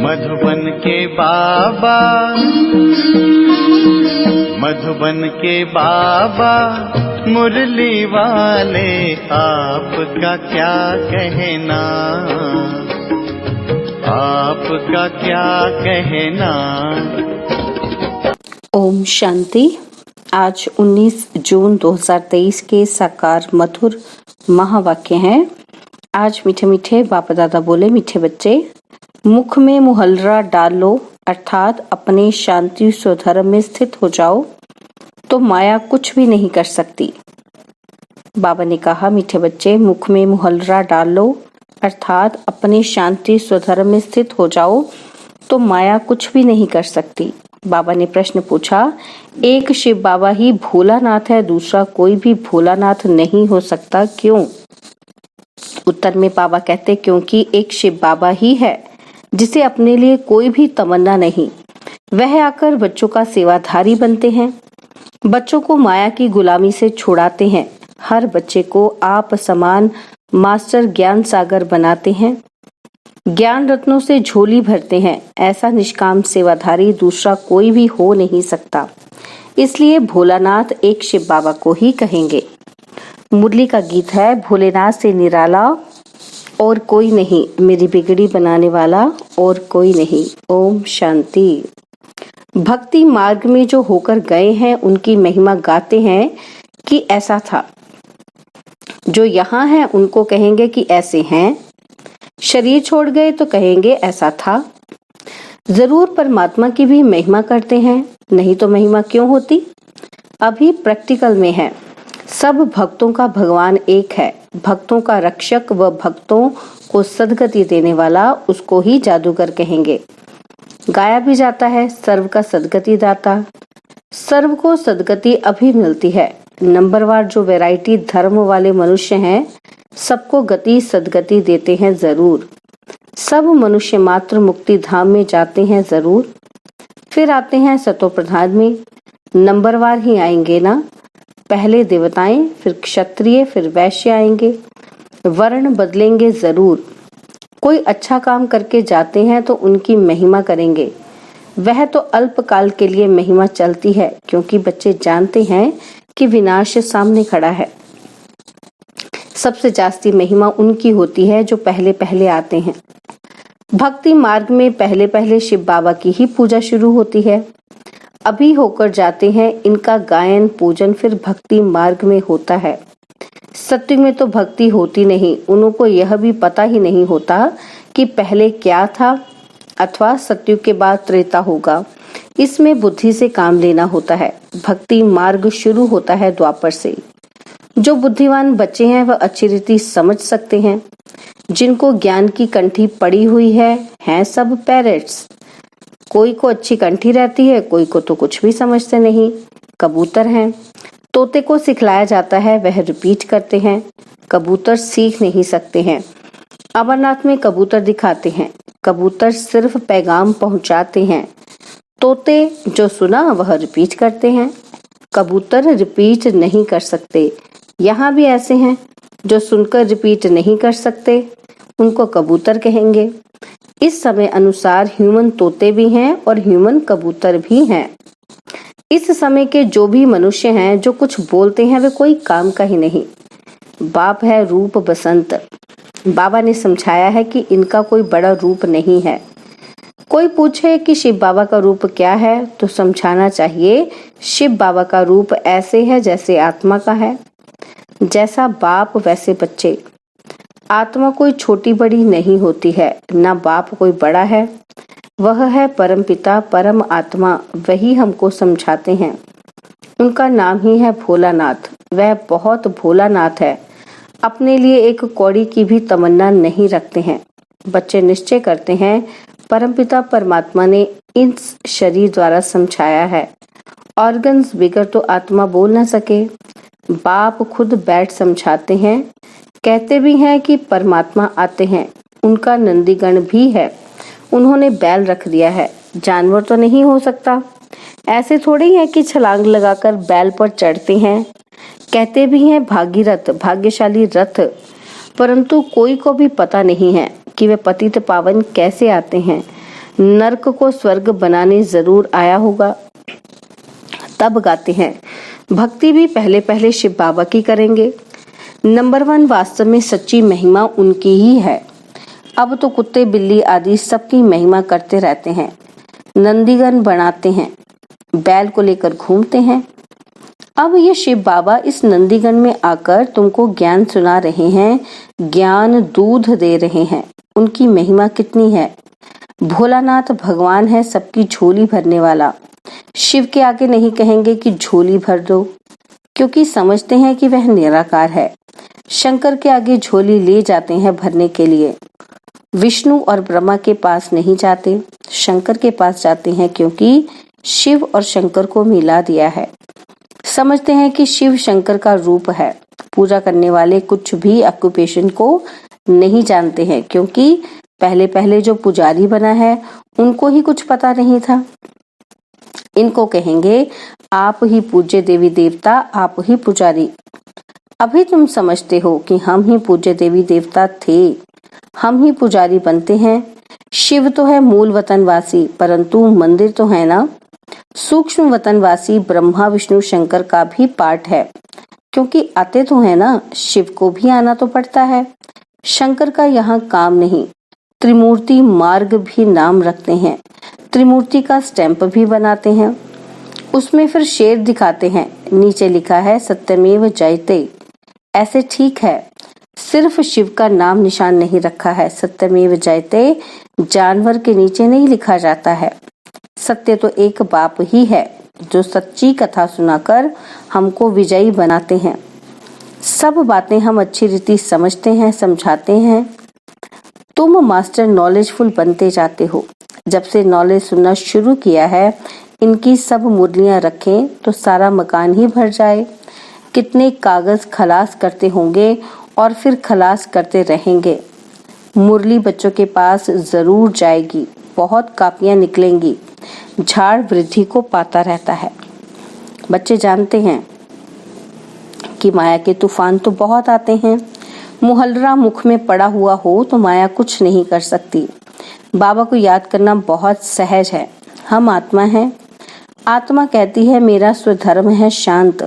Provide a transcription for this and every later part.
मधुबन के बाबा, मधुबन के बाबा मुरली वाले, आपका क्या कहना, आपका क्या कहना। ओम शांति। आज 19 जून 2023 के साकार मधुर महावाक्य हैं। आज मीठे मीठे बाप दादा बोले, मीठे बच्चे, मुख में मुहल्ला डाल लो, अर्थात अपने शांति स्वधर्म में स्थित हो जाओ, तो माया कुछ भी नहीं कर सकती। बाबा ने कहा, मीठे बच्चे, मुख में मुहल्ला डाल लो, अर्थात अपने शांति स्वधर्म में स्थित हो जाओ, तो माया कुछ भी नहीं कर सकती। बाबा ने प्रश्न पूछा, एक शिव बाबा ही भोलानाथ है, दूसरा कोई भी भोलानाथ नहीं हो सकता, क्यों? उत्तर में बाबा कहते, क्योंकि एक शिव बाबा ही है जिसे अपने लिए कोई भी तमन्ना नहीं। वह आकर बच्चों का सेवाधारी बनते हैं, बच्चों को माया की गुलामी से छुड़ाते हैं, हर बच्चे को आप समान मास्टर ज्ञान सागर बनाते हैं, ज्ञान रत्नों से झोली भरते हैं। ऐसा निष्काम सेवाधारी दूसरा कोई भी हो नहीं सकता, इसलिए भोलानाथ एक शिव बाबा को ही कहेंगे। मुरली का गीत है, भोलेनाथ से निराला और कोई नहीं, मेरी बिगड़ी बनाने वाला और कोई नहीं। ओम शांति। भक्ति मार्ग में जो होकर गए हैं उनकी महिमा गाते हैं कि ऐसा था, जो यहाँ हैं उनको कहेंगे कि ऐसे हैं, शरीर छोड़ गए तो कहेंगे ऐसा था। जरूर परमात्मा की भी महिमा करते हैं, नहीं तो महिमा क्यों होती। अभी प्रैक्टिकल में है, सब भक्तों का भगवान एक है, भक्तों का रक्षक व भक्तों को सद्गति देने वाला, उसको ही जादूगर कहेंगे। गाया भी जाता है, सर्व का सद्गति दाता। सर्व को सद्गति अभी मिलती है। नंबरवार जो वैरायटी धर्म वाले मनुष्य हैं, सबको गति सद्गति देते हैं जरूर। सब मनुष्य मात्र मुक्ति धाम में जाते हैं जरूर, फिर आते हैं सतो प्रधान में। नंबरवार ही आएंगे ना, पहले देवताएं, फिर क्षत्रिय, फिर वैश्य आएंगे, वर्ण बदलेंगे जरूर। कोई अच्छा काम करके जाते हैं तो उनकी महिमा करेंगे, वह तो अल्पकाल के लिए महिमा चलती है, क्योंकि बच्चे जानते हैं कि विनाश सामने खड़ा है। सबसे जास्ती महिमा उनकी होती है जो पहले पहले आते हैं। भक्ति मार्ग में पहले पहले शिव बाबा की ही पूजा शुरू होती है, अभी होकर जाते हैं इनका गायन पूजन फिर भक्ति मार्ग में होता है। सत्युग में तो भक्ति होती नहीं, उनको यह भी पता ही नहीं होता कि पहले क्या था, अथवा सत्युग के बाद त्रेता होगा। इसमें बुद्धि से काम लेना होता है। भक्ति मार्ग शुरू होता है द्वापर से। जो बुद्धिमान बच्चे हैं वह अच्छी रीति समझ सकते हैं, जिनको ज्ञान की कंठी पड़ी हुई है, हैं सब पैरेट्स। कोई को अच्छी कंठी रहती है, कोई को तो कुछ भी समझते नहीं, कबूतर हैं। तोते को सिखलाया जाता है, वह रिपीट करते हैं, कबूतर सीख नहीं सकते हैं। अमरनाथ में कबूतर दिखाते हैं, कबूतर सिर्फ पैगाम पहुंचाते हैं। तोते जो सुना वह रिपीट करते हैं, कबूतर रिपीट नहीं कर सकते। यहाँ भी ऐसे हैं जो सुनकर रिपीट नहीं कर सकते, उनको कबूतर कहेंगे। इस समय अनुसार ह्यूमन तोते भी हैं और ह्यूमन कबूतर भी हैं। इस समय के जो भी मनुष्य हैं जो कुछ बोलते हैं वे कोई काम का ही नहीं। बाप है रूप बसंत। बाबा ने समझाया है कि इनका कोई बड़ा रूप नहीं है। कोई पूछे कि शिव बाबा का रूप क्या है तो समझाना चाहिए, शिव बाबा का रूप ऐसे है जैसे आत्मा का है। जैसा बाप वैसे बच्चे। आत्मा कोई छोटी बड़ी नहीं होती है, ना बाप कोई बड़ा है। वह है परम पिता परम आत्मा, वही हमको समझाते हैं। उनका नाम ही है भोलानाथ। वह बहुत भोलानाथ है, अपने लिए एक कौड़ी की भी तमन्ना नहीं रखते हैं। बच्चे निश्चय करते हैं, परमपिता परमात्मा ने इन शरीर द्वारा समझाया है, ऑर्गन्स बिगड़ तो आत्मा बोल न सके। बाप खुद बैठ समझाते हैं, कहते भी हैं कि परमात्मा आते हैं, उनका नंदीगण भी है, उन्होंने बैल रख दिया है, जानवर तो नहीं हो सकता। ऐसे थोड़ी है कि छलांग लगाकर बैल पर चढ़ते हैं। कहते भी हैं भागीरथ, भाग्यशाली रथ, परंतु कोई को भी पता नहीं है कि वे पतित पावन कैसे आते हैं। नरक को स्वर्ग बनाने जरूर आया होगा। तब गाते हैं, भक्ति भी पहले पहले शिव बाबा की करेंगे। नंबर 1 वास्तव में सच्ची महिमा उनकी ही है। अब तो कुत्ते बिल्ली आदि सबकी महिमा करते रहते हैं, नंदीगन बनाते हैं, बैल को लेकर घूमते हैं। अब ये शिव बाबा इस नंदीगन में आकर तुमको ज्ञान सुना रहे हैं, ज्ञान दूध दे रहे हैं। उनकी महिमा कितनी है। भोलानाथ भगवान है सबकी झोली भरने वाला। शिव के आगे नहीं कहेंगे कि झोली भर दो, क्योंकि समझते हैं कि वह निराकार है। शंकर के आगे झोली ले जाते हैं भरने के लिए। विष्णु और ब्रह्मा के पास नहीं जाते, शंकर के पास जाते हैं, क्योंकि शिव और शंकर को मिला दिया है। समझते हैं कि शिव शंकर का रूप है। पूजा करने वाले कुछ भी ऑक्यूपेशन को नहीं जानते हैं, क्योंकि पहले पहले जो पुजारी बना है उनको ही कुछ पता नहीं था। इनको कहेंगे आप ही पूज्य देवी देवता, आप ही पुजारी। अभी तुम समझते हो कि हम ही पूज्य देवी देवता थे, हम ही पुजारी बनते हैं। शिव तो है मूल वतनवासी, परंतु मंदिर तो है ना। सूक्ष्म वतनवासी ब्रह्मा विष्णु शंकर का भी पार्ट है, क्योंकि आते तो है ना, शिव को भी आना तो पड़ता है। शंकर का यहाँ काम नहीं। त्रिमूर्ति मार्ग भी नाम रखते हैं, त्रिमूर्ति का स्टैंप भी बनाते हैं। उसमें फिर शेर दिखाते हैं, नीचे लिखा है सत्यमेव जयते। ऐसे ठीक है, सिर्फ शिव का नाम निशान नहीं रखा है। सत्यमेव जयते जानवर के नीचे नहीं लिखा जाता है। सत्य तो एक बाप ही है, जो सच्ची कथा सुनाकर हमको विजयी बनाते हैं। सब बातें हम अच्छी रीति समझते हैं, समझाते हैं। तुम मास्टर नॉलेजफुल बनते जाते हो। जब से नॉलेज सुनना शुरू किया है, इनकी सब मुरलियां रखें तो सारा मकान ही भर जाए। कितने कागज खलास करते होंगे और फिर खलास करते रहेंगे। मुरली बच्चों के पास जरूर जाएगी, बहुत कापियां निकलेंगी। झाड़ वृद्धि को पाता रहता है। बच्चे जानते हैं कि माया के तूफान तो बहुत आते हैं। मुहल्ला मुख में पड़ा हुआ हो तो माया कुछ नहीं कर सकती। बाबा को याद करना बहुत सहज है। हम आत्मा हैं। आत्मा कहती है मेरा स्वधर्म है शांत।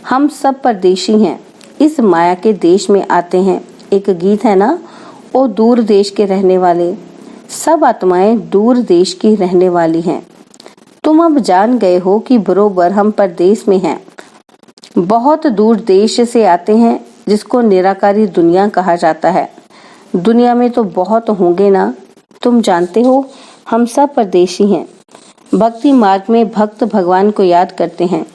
हम सब परदेशी हैं, इस माया के देश में आते हैं। एक गीत है ना, ओ दूर देश के रहने वाले। सब आत्माएं दूर देश की रहने वाली हैं। तुम अब जान गए हो कि बरोबर हम परदेश में हैं। बहुत दूर देश से आते हैं, जिसको निराकारी दुनिया कहा जाता है। दुनिया में तो बहुत होंगे ना, तुम जानते हो हम सब परदेशी हैं। भक्ति मार्ग में भक्त भगवान को याद करते हैं।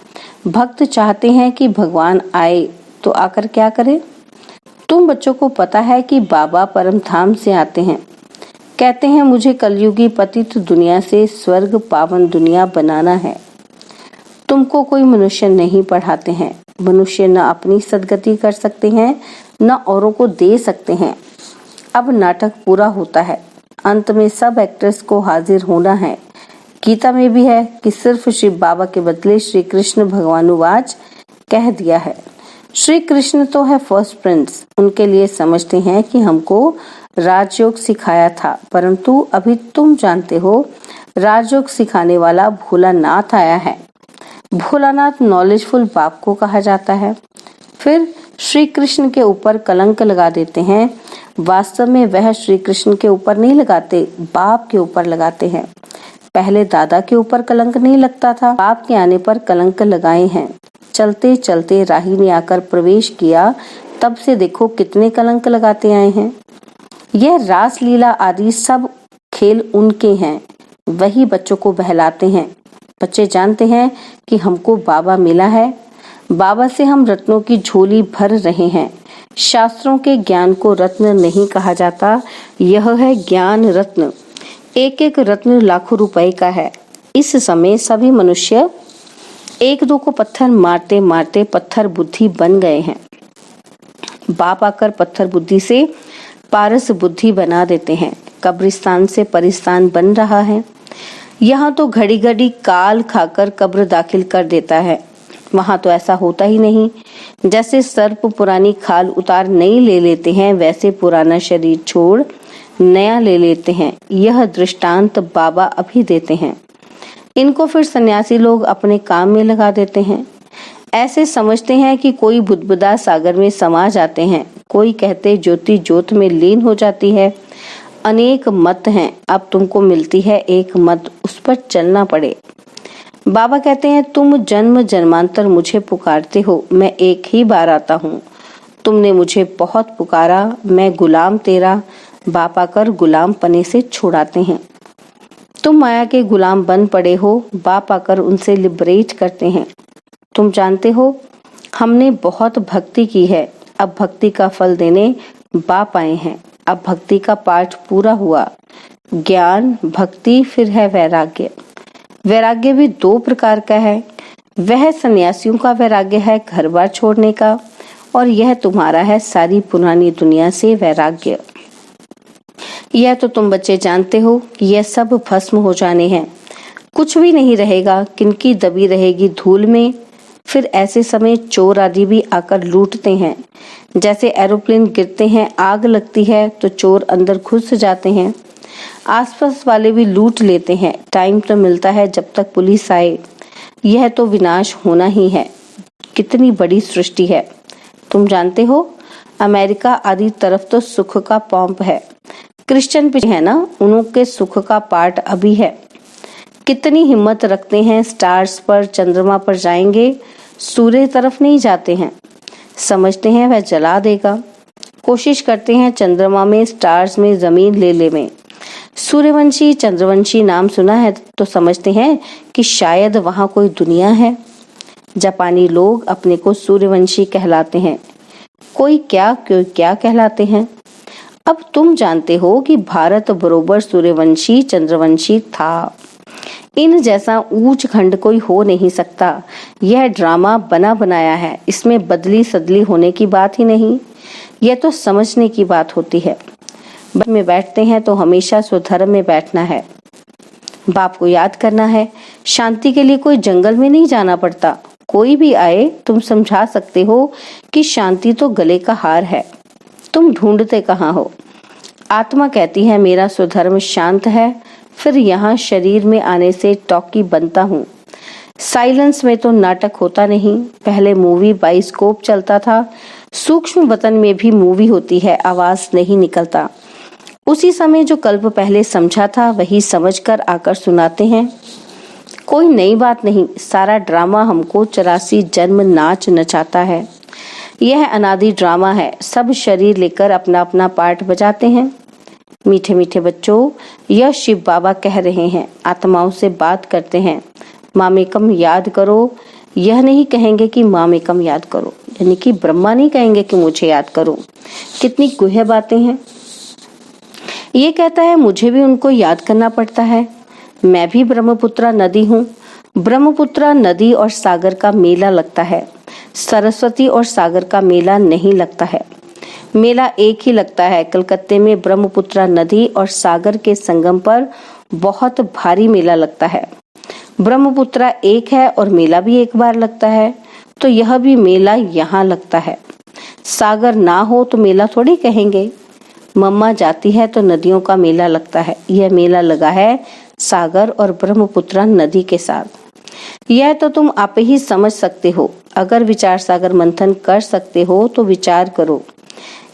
भक्त चाहते हैं कि भगवान आए, तो आकर क्या करे। तुम बच्चों को पता है कि बाबा परम धाम से आते हैं। कहते हैं मुझे कलयुगी पतित दुनिया से स्वर्ग पावन दुनिया बनाना है। तुमको कोई मनुष्य नहीं पढ़ाते हैं। मनुष्य न अपनी सदगति कर सकते हैं, न औरों को दे सकते हैं। अब नाटक पूरा होता है। अंत में सब एक्टर्स को हाजिर होना है। गीता में भी है कि सिर्फ शिव बाबा के बदले श्री कृष्ण भगवानुवाच कह दिया है। श्री कृष्ण तो है फर्स्ट प्रिंस। उनके लिए समझते हैं कि हमको राजयोग सिखाया था, परंतु अभी तुम जानते हो राजयोग सिखाने वाला भोलानाथ आया है। भोलानाथ नॉलेजफुल बाप को कहा जाता है। फिर श्री कृष्ण के ऊपर कलंक लगा देते हैं। वास्तव में वह श्री कृष्ण के ऊपर नहीं लगाते, बाप के ऊपर लगाते हैं। पहले दादा के ऊपर कलंक नहीं लगता था, बाप के आने पर कलंक लगाए हैं। चलते चलते राही ने आकर प्रवेश किया, तब से देखो कितने कलंक लगाते आए हैं। यह रास लीला आदि सब खेल उनके हैं, वही बच्चों को बहलाते हैं। बच्चे जानते हैं कि हमको बाबा मिला है। बाबा से हम रत्नों की झोली भर रहे हैं। शास्त्रों के ज्ञान को रत्न नहीं कहा जाता, यह है ज्ञान रत्न। एक एक रत्न लाखों रुपए का है। इस समय सभी मनुष्य एक दो को पत्थर मारते मारते पत्थर बुद्धि बन गए हैं। बाप आकर पत्थर बुद्धि से पारस बुद्धि बना देते हैं। कब्रिस्तान से परिस्तान बन रहा है। यहाँ तो घड़ी घड़ी काल खाकर कब्र दाखिल कर देता है। वहाँ तो ऐसा होता ही नहीं। जैसे सर्प पुरानी खाल उतार नई ले लेते हैं, वैसे पुराना शरीर छोड़ नया ले लेते हैं। यह दृष्टांत बाबा अभी देते हैं। इनको फिर सन्यासी लोग अपने काम में लगा देते हैं। ऐसे समझते हैं कि कोई बुदबुदा सागर में समा जाते हैं, कोई कहते ज्योति ज्योत में लीन हो जाती है। अनेक मत हैं, अब तुमको मिलती है एक मत, उस पर चलना पड़े। बाबा कहते हैं तुम जन्म जन्मांतर मुझे पुकारते हो, मैं एक ही बार आता हूँ। तुमने मुझे बहुत पुकारा, मैं गुलाम तेरा, बाप आकर गुलाम पने से छुड़ाते हैं। तुम माया के गुलाम बन पड़े हो, बाप आकर उनसे लिबरेट करते हैं। तुम जानते हो हमने बहुत भक्ति की है, अब भक्ति का फल देने बाप आए हैं। अब भक्ति का पाठ पूरा हुआ। ज्ञान, भक्ति, फिर है वैराग्य। वैराग्य भी 2 प्रकार का है। वह सन्यासियों का वैराग्य है घर बार छोड़ने का, और यह तुम्हारा है सारी पुरानी दुनिया से वैराग्य। यह तो तुम बच्चे जानते हो कि यह सब भस्म हो जाने हैं, कुछ भी नहीं रहेगा, किनकी दबी रहेगी धूल में। फिर ऐसे समय चोर आदि भी आकर लूटते हैं। जैसे एरोप्लेन गिरते हैं, आग लगती है तो चोर अंदर घुस जाते हैं। आसपास वाले भी लूट लेते हैं। टाइम तो मिलता है जब तक पुलिस आए। यह तो विनाश होना ही है। कितनी बड़ी सृष्टि है। तुम जानते हो अमेरिका आदि तरफ तो सुख का पंप है। क्रिश्चियन भी है ना, उनके सुख का पार्ट अभी है। कितनी हिम्मत रखते हैं, स्टार्स पर, चंद्रमा पर जाएंगे, सूर्य तरफ नहीं जाते हैं। समझते हैं वह जला देगा। कोशिश करते हैं चंद्रमा में, स्टार्स में, जमीन ले में। सूर्यवंशी, चंद्रवंशी नाम सुना है तो समझते हैं कि शायद वहां कोई दुनिया है। जापानी लोग अपने को सूर्यवंशी कहलाते हैं। कोई क्या कहलाते हैं। अब तुम जानते हो कि भारत बरोबर सूर्यवंशी चंद्रवंशी था। इन जैसा ऊंच खंड कोई हो नहीं सकता। यह ड्रामा बना बनाया है, इसमें बदली सदली होने की बात ही नहीं। यह तो समझने की बात होती है। में बैठते हैं तो हमेशा स्वधर्म में बैठना है। बाप को याद करना है। शांति के लिए कोई जंगल में नहीं जाना पड़ता। कोई भी आए तुम समझा सकते हो कि शांति तो गले का हार है। तुम ढूंढते कहाँ हो। आत्मा कहती है मेरा स्वधर्म शांत है, फिर यहाँ शरीर में आने से टॉकी बनता हूँ। साइलेंस में तो नाटक होता नहीं। पहले मूवी बाइस्कोप चलता था, सूक्ष्म वतन में भी मूवी होती है, आवाज नहीं निकलता। उसी समय जो कल्प पहले समझा था वही समझकर आकर सुनाते हैं। कोई नई बात नहीं, सारा ड्रामा हमको 84 जन्म नाच नचाता है। यह अनादि ड्रामा है। सब शरीर लेकर अपना अपना पार्ट बजाते हैं। मीठे मीठे बच्चों, यह शिव बाबा कह रहे हैं, आत्माओं से बात करते हैं। मामेकम याद करो। यह नहीं कहेंगे कि मामेकम याद करो, यानी कि ब्रह्मा नहीं कहेंगे कि मुझे याद करो। कितनी गुह्य बातें हैं। ये कहता है मुझे भी उनको याद करना पड़ता है। मैं भी ब्रह्मपुत्रा नदी हूँ। ब्रह्मपुत्रा नदी और सागर का मेला लगता है। सरस्वती और सागर का मेला नहीं लगता है। मेला एक ही लगता है। कलकत्ते में ब्रह्मपुत्रा नदी और सागर के संगम पर बहुत भारी मेला लगता है। ब्रह्मपुत्रा एक है और मेला भी एक बार लगता है, तो यह भी मेला यहाँ लगता है। सागर ना हो तो मेला थोड़ी कहेंगे। मम्मा जाती है तो नदियों का मेला लगता है। यह मेला लगा है सागर और ब्रह्मपुत्रा नदी के साथ। यह तो तुम आप ही समझ सकते हो। अगर विचार सागर मंथन कर सकते हो तो विचार करो।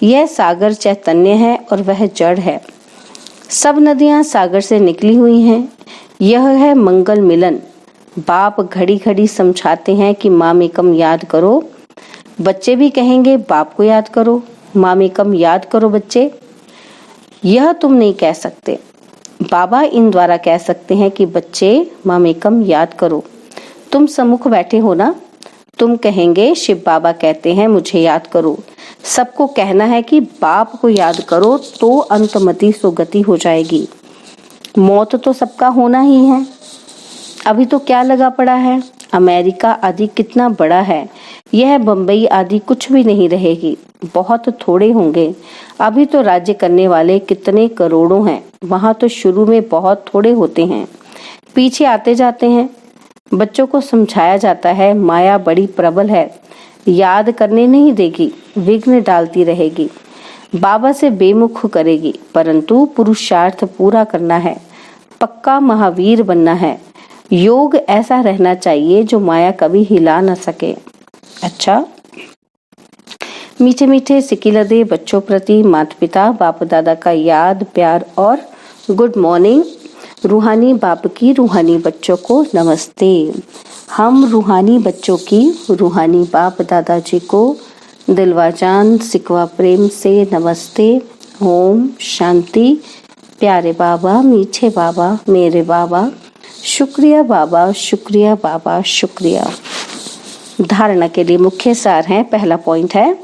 यह सागर चैतन्य है और वह जड़ है। सब नदियां सागर से निकली हुई हैं। यह है मंगल मिलन। बाप घड़ी घड़ी समझाते हैं कि मामेकम याद करो। बच्चे भी कहेंगे बाप को याद करो, मामेकम याद करो बच्चे। यह तुम नहीं कह सकते, बाबा इन द्वारा कह सकते हैं कि बच्चे मामेकम याद करो। तुम सम्मुख बैठे हो ना, तुम कहेंगे शिव बाबा कहते हैं मुझे याद करो। सबको कहना है कि बाप को याद करो तो अंतमति सुगति हो जाएगी। मौत तो सबका होना ही है। अभी तो क्या लगा पड़ा है। अमेरिका आदि कितना बड़ा है। यह बंबई आदि कुछ भी नहीं रहेगी। बहुत थोड़े होंगे। अभी तो राज्य करने वाले कितने करोड़ों हैं। वहां तो शुरू में बहुत थोड़े होते हैं, पीछे आते जाते हैं। बच्चों को समझाया जाता है माया बड़ी प्रबल है, याद करने नहीं देगी, विघ्न डालती रहेगी। बाबा से बेमुख करेगी, परंतु पुरुषार्थ पूरा करना है, पक्का महावीर बनना है। योग ऐसा रहना चाहिए जो माया कभी हिला न सके। अच्छा, मीठे मीठे सिकिलदे बच्चों प्रति माता पिता बाप दादा का याद प्यार और गुड मॉर्निंग। रूहानी बाप की रूहानी बच्चों को नमस्ते। हम रूहानी बच्चों की रूहानी बाप दादाजी को दिलवा जान सिकवा प्रेम से नमस्ते। ओम शांति। प्यारे बाबा, मीठे बाबा, मेरे बाबा, शुक्रिया बाबा, शुक्रिया बाबा, शुक्रिया। धारणा के लिए मुख्य सार है। पहला पॉइंट है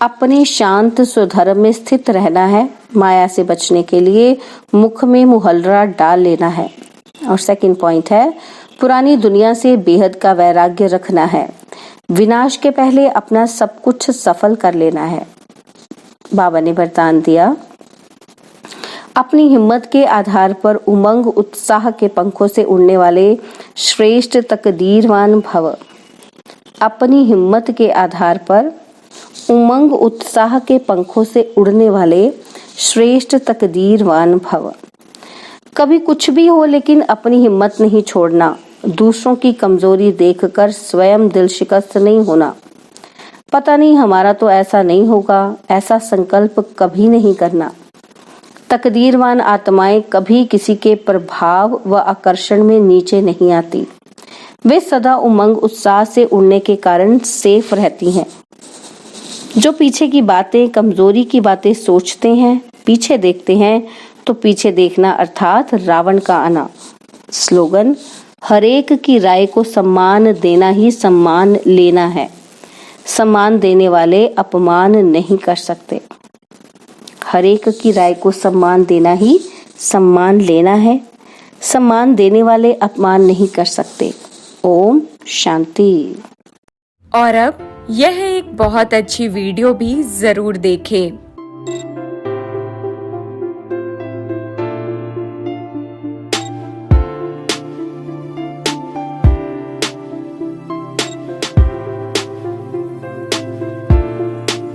अपने शांत स्वधर्म में स्थित रहना है। माया से बचने के लिए मुख में मुहल्ला डाल लेना है। और सेकंड पॉइंट है पुरानी दुनिया से बेहद का वैराग्य रखना है। विनाश के पहले अपना सब कुछ सफल कर लेना है। बाबा ने वरदान दिया, अपनी हिम्मत के आधार पर उमंग उत्साह के पंखों से उड़ने वाले श्रेष्ठ तकदीरवान भव। अपनी हिम्मत के आधार पर उमंग उत्साह के पंखों से उड़ने वाले श्रेष्ठ तकदीरवान भव। कभी कुछ भी हो लेकिन अपनी हिम्मत नहीं छोड़ना। दूसरों की कमजोरी देखकर स्वयं दिल शिकस्त नहीं होना। पता नहीं हमारा तो ऐसा नहीं होगा, ऐसा संकल्प कभी नहीं करना। तकदीरवान आत्माएं कभी किसी के प्रभाव व आकर्षण में नीचे नहीं आती। वे सदा उमंग उत्साह से उड़ने के कारण सेफ रहती हैं। जो पीछे की बातें, कमजोरी की बातें सोचते हैं, पीछे देखते हैं, तो पीछे देखना अर्थात रावण का आना। स्लोगन, हरेक की राय को सम्मान देना ही सम्मान लेना है। सम्मान देने वाले अपमान नहीं कर सकते। हरेक की राय को सम्मान देना ही सम्मान लेना है। सम्मान देने वाले अपमान नहीं कर सकते। ओम शांति। और अब यह एक बहुत अच्छी वीडियो भी जरूर देखें।